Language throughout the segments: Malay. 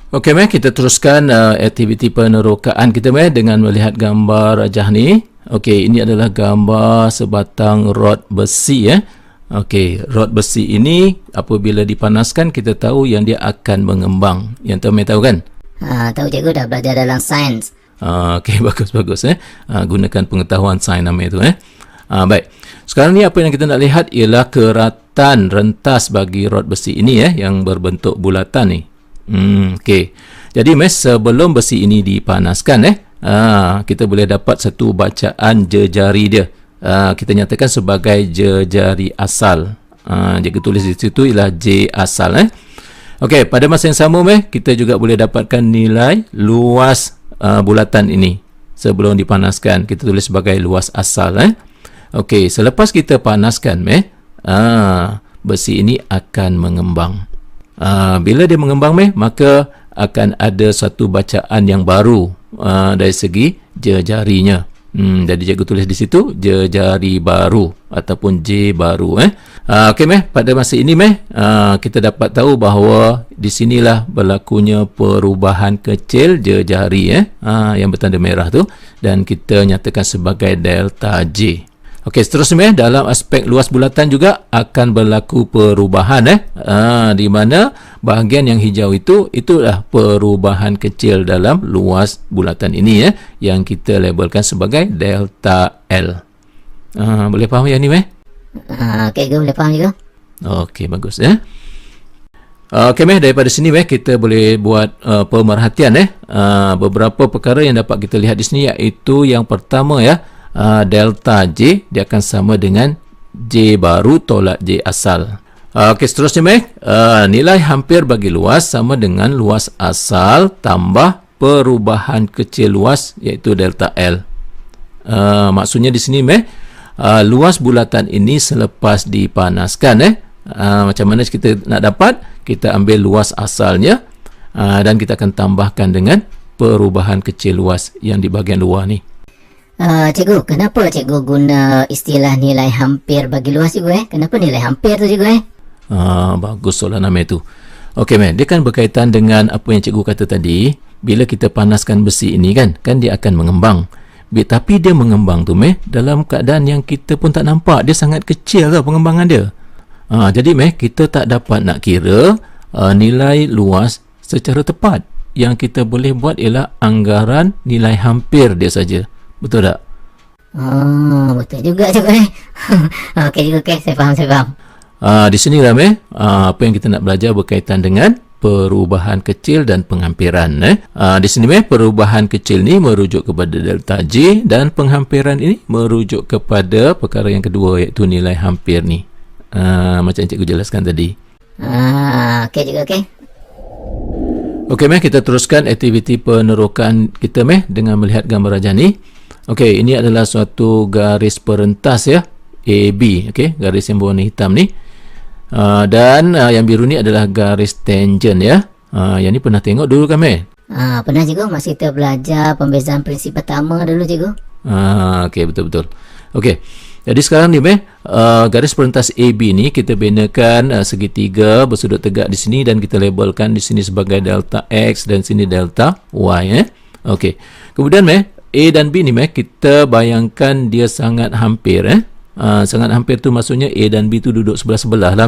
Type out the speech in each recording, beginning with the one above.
Okey, meh, kita teruskan aktiviti penerokaan kita dengan melihat gambar rajah ni. Okey, ini adalah gambar sebatang rod besi Okey, rod besi ini apabila dipanaskan kita tahu yang dia akan mengembang. Yang tahu kan? Tahu cikgu, dah belajar dalam sains. Okey, bagus. Gunakan pengetahuan sains nama itu baik. Sekarang ni apa yang kita nak lihat ialah keratan rentas bagi rod besi ini yang berbentuk bulatan ni. Okey. Jadi sebelum besi ini dipanaskan kita boleh dapat satu bacaan jejari dia. Kita nyatakan sebagai jejari asal. Jika tulis di situ ialah J asal Okey, pada masa yang sama kita juga boleh dapatkan nilai luas bulatan ini sebelum dipanaskan. Kita tulis sebagai luas asal Okey, selepas kita panaskan besi ini akan mengembang. Bila dia mengembang maka akan ada satu bacaan yang baru dari segi jejarinya. Jadi cikgu tulis di situ jejari baru ataupun J baru Okey pada masa ini kita dapat tahu bahawa di sinilah berlakunya perubahan kecil jejari yang bertanda merah tu, dan kita nyatakan sebagai delta J. Okey, seterusnya dalam aspek luas bulatan juga akan berlaku perubahan di mana bahagian yang hijau itulah perubahan kecil dalam luas bulatan ini yang kita labelkan sebagai delta L. Boleh faham yang ni Okey, boleh faham juga. Okey, bagus Okey daripada sini kita boleh buat pemerhatian beberapa perkara yang dapat kita lihat di sini, iaitu yang pertama delta J dia akan sama dengan J baru tolak J asal. Okey, seterusnya nilai hampir bagi luas sama dengan luas asal tambah perubahan kecil luas, iaitu delta L. Maksudnya di sini luas bulatan ini selepas dipanaskan macam mana kita nak dapat? Kita ambil luas asalnya dan kita akan tambahkan dengan perubahan kecil luas yang di bahagian luar ni. Cikgu, kenapa cikgu guna istilah nilai hampir bagi luas cikgu Kenapa nilai hampir tu cikgu Bagus soalan nama itu. Okey dia kan berkaitan dengan apa yang cikgu kata tadi. Bila kita panaskan besi ini kan dia akan mengembang. Tapi dia mengembang tu dalam keadaan yang kita pun tak nampak. Dia sangat kecil pengembangan dia. Jadi kita tak dapat nak kira nilai luas secara tepat. Yang kita boleh buat ialah anggaran nilai hampir dia saja. Betul tak? Betul juga cikgu Okey cikgu, saya faham. Di sini apa yang kita nak belajar berkaitan dengan perubahan kecil dan penghampiran. Di sini perubahan kecil ni merujuk kepada delta J dan penghampiran ini merujuk kepada perkara yang kedua, iaitu nilai hampir ni. Macam cikgu jelaskan tadi. Okey cikgu, okey. Okey kita teruskan aktiviti penerokaan kita dengan melihat gambar rajah ni. Okey, ini adalah suatu garis perentas AB, garis yang berwarna hitam ni. Dan yang biru ni adalah garis tangent yang ni pernah tengok dulu kan Pernah cikgu, masa kita belajar pembezaan prinsip pertama dulu cikgu. Okey, betul. Okey. Jadi sekarang ni garis perentas AB ni kita binakan segitiga bersudut tegak di sini dan kita labelkan di sini sebagai delta X dan sini delta Y Okey. Kemudian A dan B ni kita bayangkan dia sangat hampir sangat hampir tu maksudnya A dan B tu duduk sebelah-sebelah lah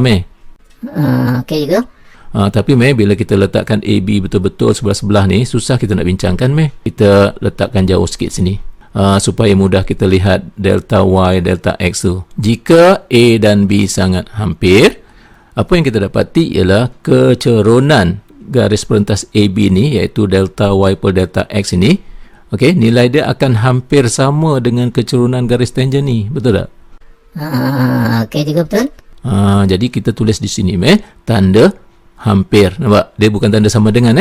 Okey juga. Tapi bila kita letakkan AB betul-betul sebelah-sebelah ni, susah kita nak bincangkan Kita letakkan jauh sikit sini supaya mudah kita lihat delta Y, delta X tu. Jika A dan B sangat hampir, apa yang kita dapati ialah kecerunan garis perentas AB ni, iaitu delta Y per delta X ini. Okey, nilai dia akan hampir sama dengan kecerunan garis tangent ni. Betul tak? Okey juga, betul. Jadi kita tulis di sini tanda hampir. Nampak? Dia bukan tanda sama dengan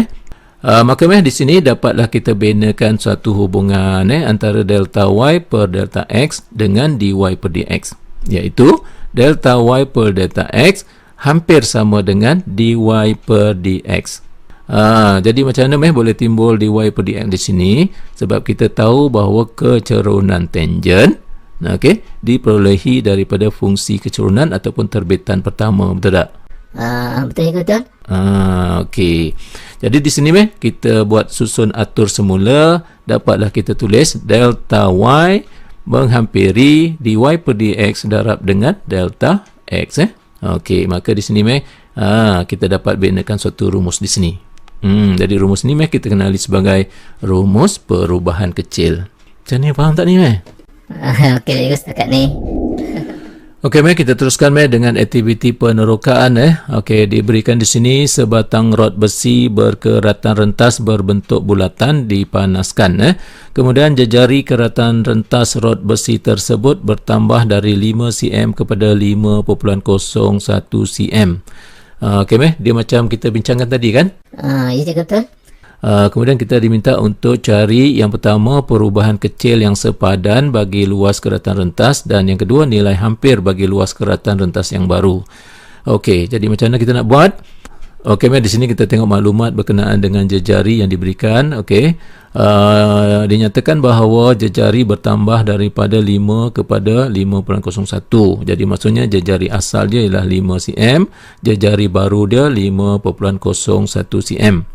maka di sini dapatlah kita binakan suatu hubungan antara delta Y per delta X dengan dy per dx, iaitu delta Y per delta X hampir sama dengan dy per dx. Jadi macam mana boleh timbul dy per dx di sini? Sebab kita tahu bahawa kecerunan tangent diperolehi daripada fungsi kecerunan ataupun terbitan pertama. Betul tak? Betul juga, betul. Okey. Jadi di sini kita buat susun atur semula, dapatlah kita tulis delta y menghampiri dy per dx darab dengan delta x. Okey, maka di sini kita dapat binakan suatu rumus di sini. Jadi rumus ni kita kenali sebagai rumus perubahan kecil. Macam ni, faham tak ni Okey cikgu, setakat ni. Okey, kita teruskan dengan aktiviti penerokaan. Okey, diberikan di sini sebatang rod besi berkeratan rentas berbentuk bulatan dipanaskan. Kemudian jejari keratan rentas rod besi tersebut bertambah dari 5 cm kepada 5.01 cm. Okey, dia macam kita bincangkan tadi kan? Ya cikgu, betul. Kemudian kita diminta untuk cari yang pertama perubahan kecil yang sepadan bagi luas keratan rentas dan yang kedua nilai hampir bagi luas keratan rentas yang baru. Okey, jadi macam mana kita nak buat? Okey, di sini kita tengok maklumat berkenaan dengan jejari yang diberikan. Okey, dinyatakan bahawa jejari bertambah daripada 5 kepada 5.01. Jadi maksudnya jejari asal dia ialah 5 cm, jejari baru dia 5.01 cm.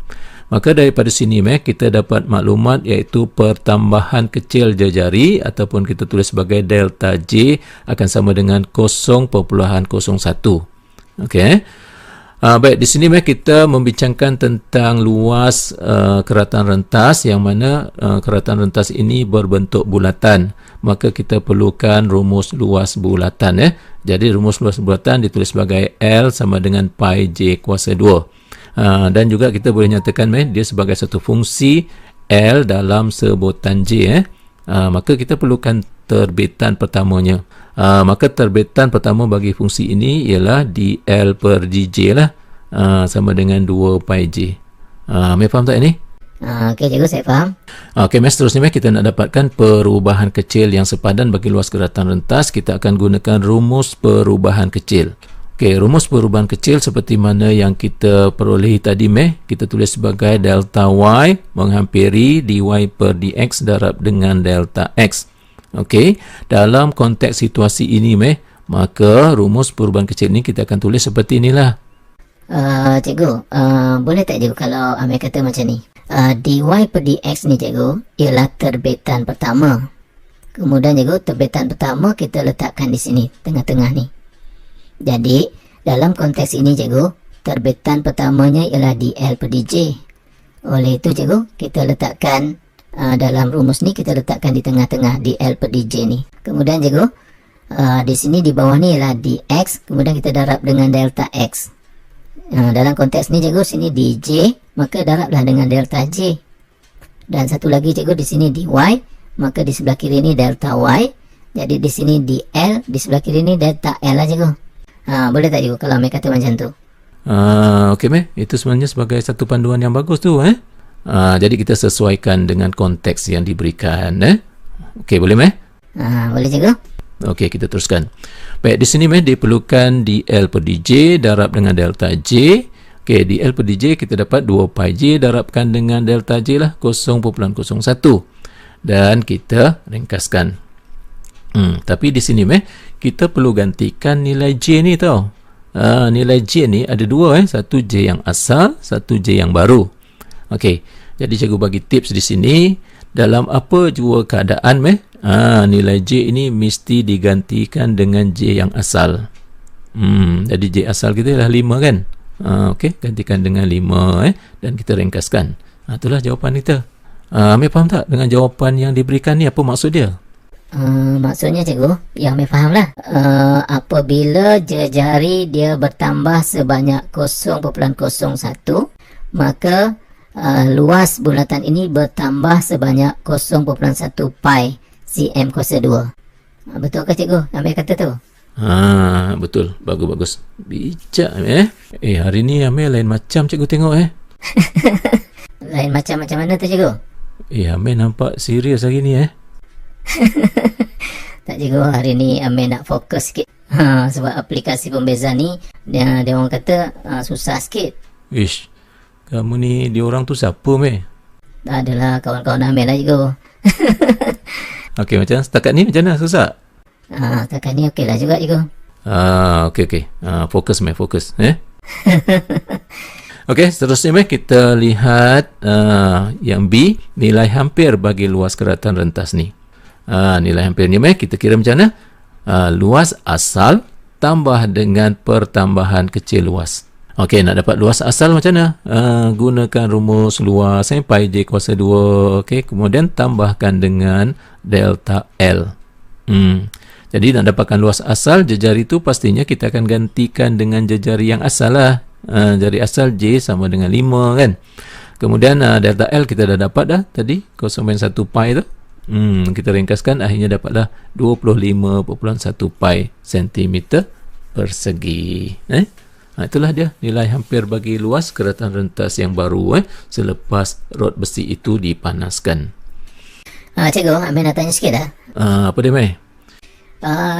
Maka daripada sini kita dapat maklumat iaitu pertambahan kecil jejari ataupun kita tulis sebagai delta J akan sama dengan 0.01. Okey. Baik, di sini kita membincangkan tentang luas keratan rentas yang mana keratan rentas ini berbentuk bulatan. Maka kita perlukan rumus luas bulatan. Jadi rumus luas bulatan ditulis sebagai L sama dengan pi J kuasa 2. Dan juga kita boleh nyatakan dia sebagai satu fungsi L dalam sebutan J. Maka kita perlukan terbitan pertamanya. Maka terbitan pertama bagi fungsi ini ialah dl per dj lah, sama dengan 2 pi j. Faham tak ini? Okey cikgu, saya faham. Okey, seterusnya kita nak dapatkan perubahan kecil yang sepadan bagi luas keratan rentas. Kita akan gunakan rumus perubahan kecil. Okey, rumus perubahan kecil seperti mana yang kita perolehi tadi kita tulis sebagai delta y menghampiri dy per dx darab dengan delta x. Okey, dalam konteks situasi ini maka rumus perubahan kecil ini kita akan tulis seperti inilah. Cikgu, boleh tak cikgu kalau Amir kata macam ni? Dy per dx ni cikgu ialah terbitan pertama. Kemudian cikgu, terbitan pertama kita letakkan di sini, tengah-tengah ni. Jadi, dalam konteks ini cikgu, terbitan pertamanya ialah dl per dj. Oleh itu cikgu, kita letakkan dalam rumus ni, kita letakkan di tengah-tengah dl per dj ni. Kemudian cikgu, di sini di bawah ni ialah dx, kemudian kita darab dengan delta x. Dalam konteks ni cikgu, sini dj, maka darablah dengan delta j. Dan satu lagi cikgu, di sini dy, maka di sebelah kiri ni delta y. Jadi di sini dl, di sebelah kiri ni delta l lah cikgu. Boleh tak cikgu kalau Amir kata macam tu? Okey itu sebenarnya sebagai satu panduan yang bagus tu jadi kita sesuaikan dengan konteks yang diberikan. Okey, boleh boleh cikgu. Okey, kita teruskan. Baik, di sini diperlukan dl per dj darab dengan delta j. Okey, dl per dj kita dapat 2 pi j darabkan dengan delta j lah 0.01. Dan kita ringkaskan. Tapi di sini kita perlu gantikan nilai j ni tau. Nilai j ni ada dua satu j yang asal, satu j yang baru. Okey, jadi cikgu bagi tips di sini. Dalam apa jua keadaan nilai j ini mesti digantikan dengan j yang asal. Jadi j asal kita ialah 5 kan. Okey, gantikan dengan 5 dan kita ringkaskan. Itulah jawapan kita. Amir faham tak dengan jawapan yang diberikan ni, apa maksud dia? Maksudnya cikgu, yang Amir faham lah, apabila jejari dia bertambah sebanyak 0.01, maka luas bulatan ini bertambah sebanyak 0.1 pi cm kuasa 2. Betul ke cikgu Amir kata tu? Betul, bagus. Bijak hari ni Amir lain macam cikgu tengok Lain macam mana tu cikgu? Amir nampak serius hari ni Tak cikgu, hari ni Amir nak fokus sikit. Sebab aplikasi pembeza ni dia orang kata susah sikit. Ish, kamu ni diorang tu siapa Tak adalah, kawan-kawan Amir lah cikgu. Okey, macam setakat ni macam mana, susah? Setakat ni okey lah juga cikgu. Okey. Fokus. Okey, seterusnya kita lihat yang B, nilai hampir bagi luas keratan rentas ni. Nilai hampir ni kita kira macam mana? Luas asal tambah dengan pertambahan kecil luas. Okey, nak dapat luas asal macam mana? Gunakan rumus luas pi j kuasa 2. Okey, kemudian tambahkan dengan delta L. Jadi nak dapatkan luas asal jejari itu pastinya kita akan gantikan dengan jejari yang asal lah. Jari asal J sama dengan 5 kan. Kemudian delta L kita dah dapat dah tadi 0.1 pi tu. Kita ringkaskan akhirnya dapatlah 25.1 pi cm persegi. Itulah dia nilai hampir bagi luas keratan rentas yang baru selepas rod besi itu dipanaskan. Cikgu, Amir nak tanya sikit dah. Apa dia Mai?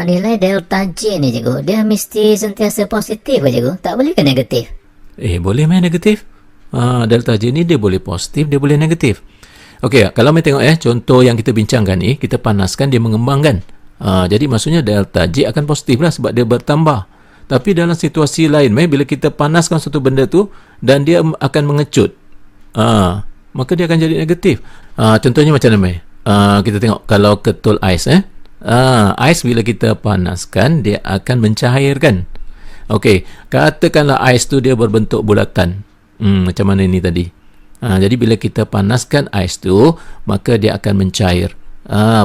Nilai delta J ni cikgu, dia mesti sentiasa positif ke cikgu? Tak boleh ke negatif? Boleh Mai negatif. Delta J ni dia boleh positif, dia boleh negatif. Okey, kalau Mai tengok contoh yang kita bincangkan ni, kita panaskan dia mengembangkan. Jadi maksudnya delta J akan positif lah sebab dia bertambah. Tapi dalam situasi lain, bila kita panaskan satu benda tu dan dia akan mengecut, maka dia akan jadi negatif. Contohnya macam mana, kita tengok kalau ketul ais. Ais bila kita panaskan, dia akan mencairkan. Okey, katakanlah ais tu dia berbentuk bulatan. Macam mana ini tadi? Jadi bila kita panaskan ais tu, maka dia akan mencair.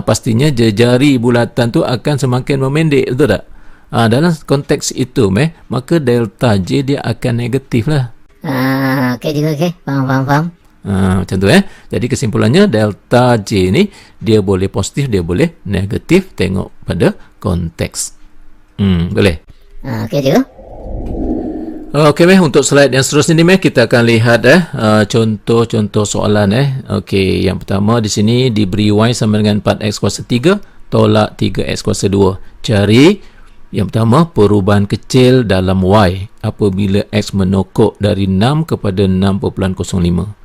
Pastinya jejari bulatan tu akan semakin memendek, betul tak? Dalam konteks itu, maka delta J dia akan negatif lah. Okey juga, okey. Faham. Macam tu Jadi kesimpulannya delta J ni dia boleh positif, dia boleh negatif, tengok pada konteks. Boleh? Okey juga. Okey untuk slide yang seterusnya ni kita akan lihat contoh-contoh soalan Okey, yang pertama di sini diberi y sama dengan 4x kuasa 3 tolak 3x kuasa 2. Cari yang pertama perubahan kecil dalam y apabila x menokok dari 6 kepada 6.05.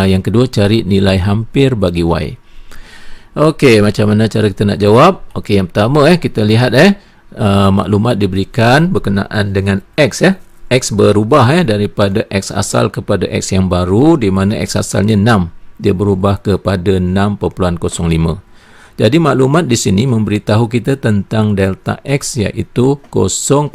Yang kedua cari nilai hampir bagi y. Okey, macam mana cara kita nak jawab? Okey, yang pertama kita lihat maklumat diberikan berkenaan dengan x X berubah daripada x asal kepada x yang baru, di mana x asalnya 6. Dia berubah kepada 6.05. Jadi maklumat di sini memberitahu kita tentang delta x iaitu 0.05.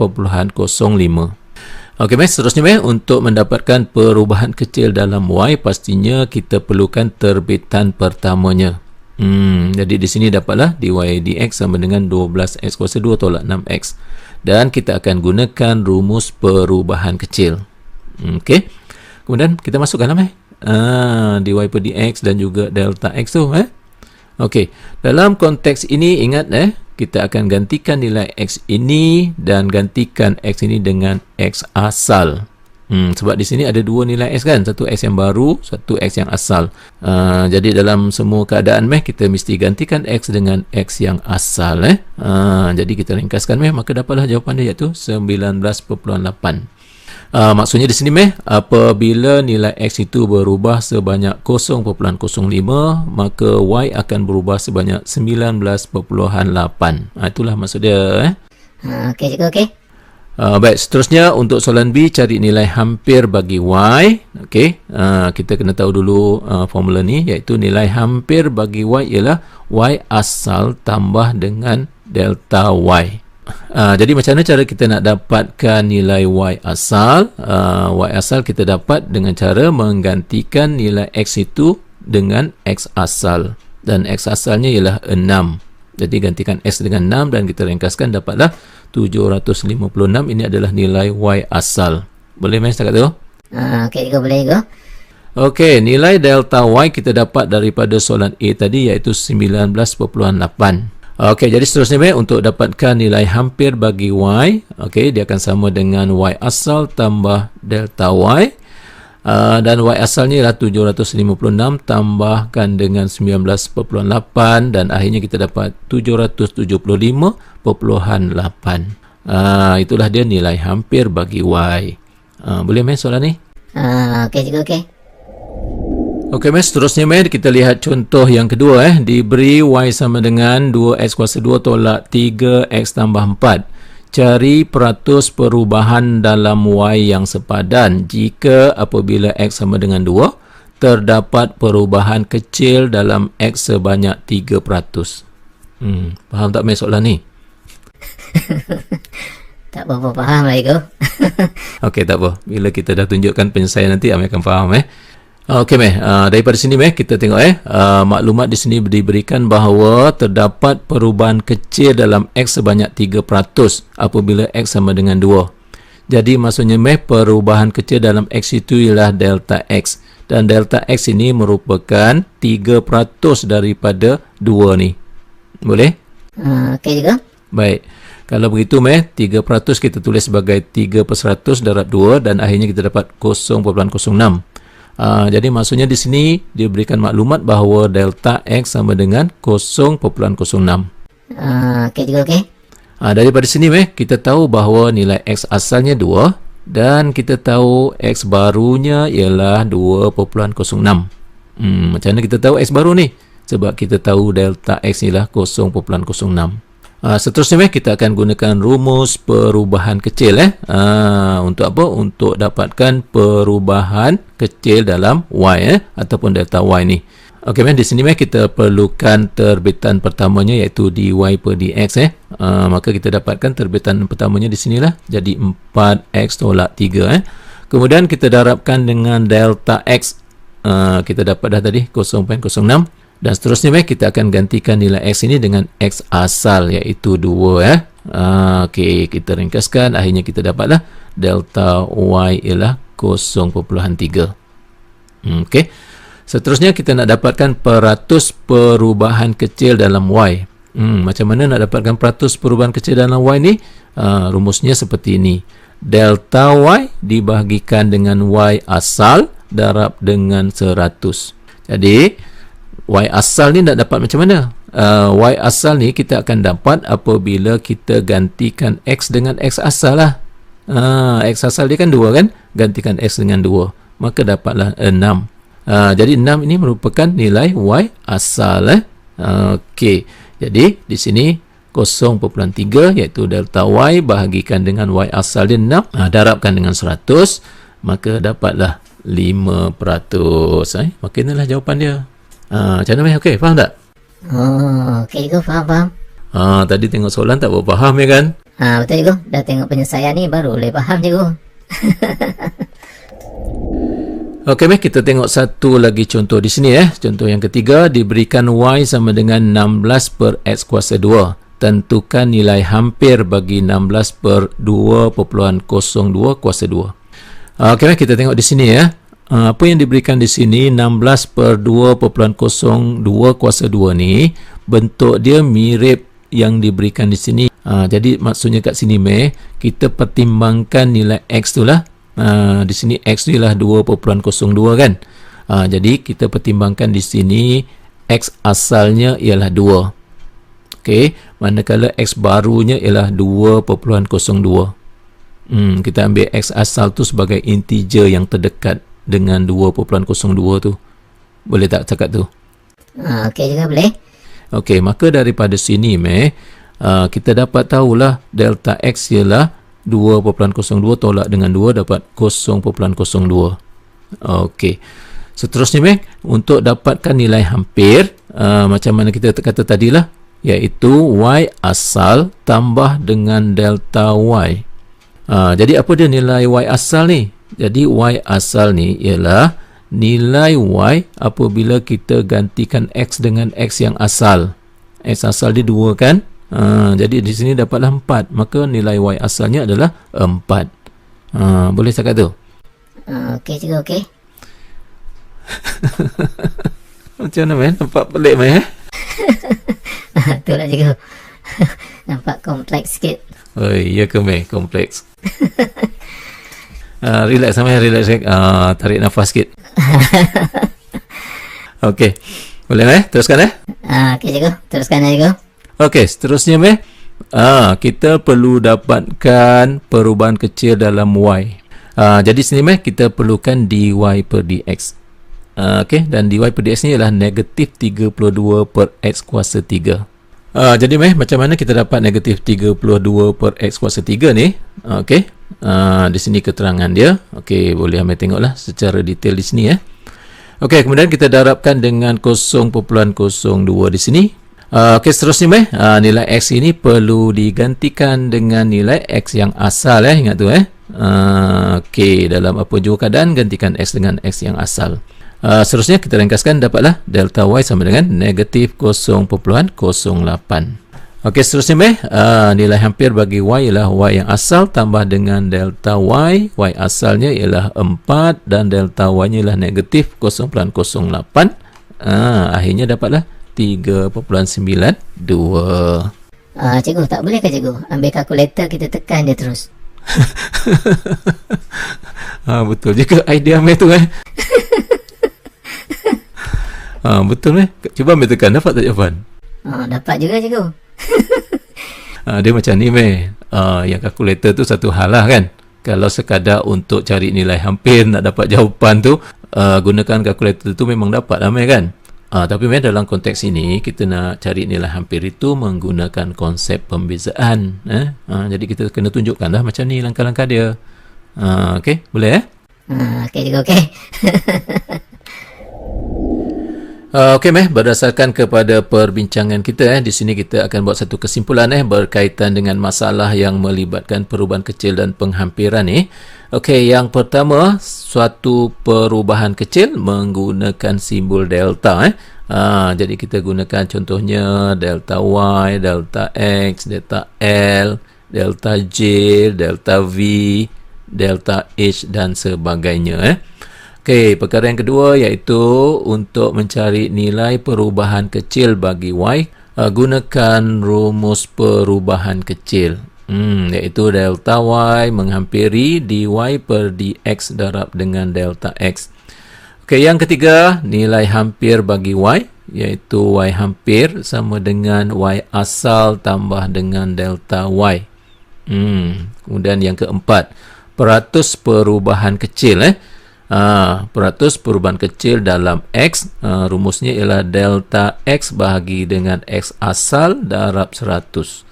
Okey, seterusnya untuk mendapatkan perubahan kecil dalam y, pastinya kita perlukan terbitan pertamanya. Jadi di sini dapatlah dy dx sama dengan 12x kuasa 2 tolak 6x. Dan kita akan gunakan rumus perubahan kecil. Okey. Kemudian kita masukkan dy per dx dan juga delta x tu. Okey. Dalam konteks ini ingat kita akan gantikan nilai x ini dan gantikan x ini dengan x asal. Sebab di sini ada dua nilai x kan, satu x yang baru, satu x yang asal. Jadi dalam semua keadaan kita mesti gantikan x dengan x yang asal. Jadi kita ringkaskan maka dapatlah jawapan dia iaitu 19.8. Maksudnya di sini apabila nilai x itu berubah sebanyak 0.05, maka y akan berubah sebanyak 19.8. Itulah maksud dia. Okey juga, okey. Baik, seterusnya untuk soalan B, cari nilai hampir bagi y. Okey, kita kena tahu dulu formula ni, iaitu nilai hampir bagi y ialah y asal tambah dengan delta y. Jadi macam mana cara kita nak dapatkan nilai y asal? Y asal kita dapat dengan cara menggantikan nilai x itu dengan x asal. Dan x asalnya ialah 6. Jadi gantikan x dengan 6 dan kita ringkaskan dapatlah 756. Ini adalah nilai y asal. Boleh setakat tu? Okey juga, boleh juga. Okey, nilai delta y kita dapat daripada soalan A tadi iaitu 19.8. Okey, jadi seterusnya untuk dapatkan nilai hampir bagi y, okey, dia akan sama dengan y asal tambah delta y. Dan y asalnya ialah 756 tambahkan dengan 19.8 dan akhirnya kita dapat 775.8. Itulah dia nilai hampir bagi y. Boleh soalan ni? Okey juga, okey. Okey seterusnya kita lihat contoh yang kedua diberi y sama dengan 2x kuasa 2 tolak 3x tambah 4. Cari peratus perubahan dalam Y yang sepadan jika apabila X sama dengan 2, terdapat perubahan kecil dalam X sebanyak 3%. Faham tak soalan ni? Tak berapa faham lah Ego. Okey, tak apa. Bila kita dah tunjukkan penyelesaian nanti, Amir akan faham. Okey, daripada sini kita tengok maklumat di sini diberikan bahawa terdapat perubahan kecil dalam X sebanyak 3% apabila X sama dengan 2. Jadi maksudnya perubahan kecil dalam X itu ialah delta X. Dan delta X ini merupakan 3% daripada 2 ni. Boleh? Okey juga. Baik. Kalau begitu 3% kita tulis sebagai 3/100 darab 2 dan akhirnya kita dapat 0.06. Jadi maksudnya di sini diberikan maklumat bahawa delta X sama dengan 0.06. Okey juga, okey. Daripada sini kita tahu bahawa nilai X asalnya 2 dan kita tahu X barunya ialah 2.06. Macam mana kita tahu X baru ni? Sebab kita tahu delta X ialah 0.06. Seterusnya kita akan gunakan rumus perubahan kecil untuk apa? Untuk dapatkan perubahan kecil dalam Y ataupun delta Y ni. Okey, di sini kita perlukan terbitan pertamanya iaitu dy per dx maka kita dapatkan terbitan pertamanya di sinilah, jadi 4x tolak 3 Kemudian kita darabkan dengan delta X. Kita dapat dah tadi 0.06. Dan seterusnya kita akan gantikan nilai X ini dengan X asal iaitu 2 Okey, kita ringkaskan, akhirnya kita dapatlah delta Y ialah 0.3. Okey. Seterusnya kita nak dapatkan peratus perubahan kecil dalam Y. Macam mana nak dapatkan peratus perubahan kecil dalam Y ni? Rumusnya seperti ini. Delta Y dibahagikan dengan Y asal darab dengan 100. Jadi Y asal ni nak dapat macam mana? Y asal ni kita akan dapat apabila kita gantikan X dengan X asal lah. X asal dia kan 2 kan? Gantikan X dengan 2. Maka dapatlah 6. Jadi 6 ini merupakan nilai Y asal. Okey. Jadi di sini 0.3 iaitu delta Y bahagikan dengan Y asal dia 6. Darabkan dengan 100. Maka dapatlah 5%. Maka inilah jawapan dia. Macam mana? Okey, faham tak? Okey, Ego, faham. Tadi tengok soalan tak berapa faham kan? Betul Ego. Dah tengok penyelesaian ni baru boleh faham Ego. Okey, kita tengok satu lagi contoh di sini Contoh yang ketiga, diberikan Y sama dengan 16 per X kuasa 2. Tentukan nilai hampir bagi 16 per 2.02 kuasa 2. Okey, kita tengok di sini apa yang diberikan di sini 16 per 2.02 kuasa 2 ni bentuk dia mirip yang diberikan di sini. Jadi maksudnya kat sini kita pertimbangkan nilai X tu lah. Di sini X ni lah 2.02 kan. Jadi kita pertimbangkan di sini X asalnya ialah 2. Okey, manakala X barunya ialah 2.02. Kita ambil X asal tu sebagai integer yang terdekat dengan 2.02 tu. Boleh tak cakap tu? Okey juga boleh. Okey, maka daripada sini kita dapat tahulah delta X ialah 2.02 tolak dengan 2 dapat 0.02. Okey. Seterusnya untuk dapatkan nilai hampir, macam mana kita kata tadilah, iaitu Y asal tambah dengan delta Y. Jadi apa dia nilai Y asal ni? Jadi Y asal ni ialah nilai Y apabila kita gantikan X dengan X yang asal. X asal dia 2 kan? Jadi di sini dapatlah 4. Maka nilai Y asalnya adalah 4. Boleh cakap tu? Okey juga, okey. Macam mana nampak pelik Itulah juga. Nampak kompleks sikit. Oh, iya ke kompleks. Relax relax. Tarik nafas sikit. Okey. Boleh teruskan Okey cikgu, teruskan cikgu. Okey, seterusnya kita perlu dapatkan perubahan kecil dalam Y. Jadi sini kita perlukan dy per dx. Okey, dan dy per dx ni ialah negatif 32 per x kuasa 3. Jadi macam mana kita dapat negatif 32 per X kuasa 3 ni? Okey. Di sini keterangan dia. Okey, boleh ambil tengoklah secara detail di sini. Okey, kemudian kita darabkan dengan 0.02 di sini. Okey, seterusnya nilai X ini perlu digantikan dengan nilai X yang asal. Ingat tu. Okey, dalam apa jua keadaan, gantikan X dengan X yang asal. Seterusnya kita ringkaskan, dapatlah delta Y sama dengan negatif 0.08. Okey, seterusnya nilai hampir bagi Y ialah Y yang asal tambah dengan delta Y. Y asalnya ialah 4 dan delta Y nya ialah negatif 0.08. Akhirnya dapatlah 3.92. Cikgu, tak boleh ke cikgu ambil kalkulator, kita tekan je terus? Betul juga idea tu. Betul. Cuba ambil tekan, dapat tak jawapan? Dapat juga cikgu. Dia macam ni yang kalkulator tu satu hal lah kan. Kalau sekadar untuk cari nilai hampir nak dapat jawapan tu, gunakan kalkulator tu memang dapat lah kan. Tapi dalam konteks ini kita nak cari nilai hampir itu menggunakan konsep pembezaan. Jadi kita kena tunjukkan lah macam ni langkah-langkah dia. Okey, boleh Okey cikgu, okey. Okey, berdasarkan kepada perbincangan kita di sini kita akan buat satu kesimpulan berkaitan dengan masalah yang melibatkan perubahan kecil dan penghampiran ni. Okey, yang pertama, suatu perubahan kecil menggunakan simbol delta. Jadi kita gunakan contohnya delta Y, delta X, delta L, delta J, delta V, delta H dan sebagainya. Okey, perkara yang kedua iaitu untuk mencari nilai perubahan kecil bagi Y, gunakan rumus perubahan kecil. Iaitu delta Y menghampiri dy per dx darab dengan delta X. Okey, yang ketiga, nilai hampir bagi Y, iaitu Y hampir sama dengan Y asal tambah dengan delta Y. Kemudian yang keempat, peratus perubahan kecil. Peratus perubahan kecil dalam X, rumusnya ialah delta X bahagi dengan X asal darab 100.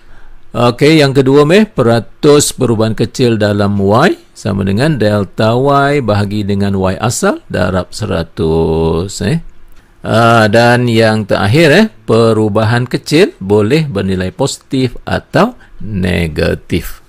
Okey, yang kedua peratus perubahan kecil dalam Y sama dengan delta Y bahagi dengan Y asal darab 100. Dan yang terakhir, perubahan kecil boleh bernilai positif atau negatif.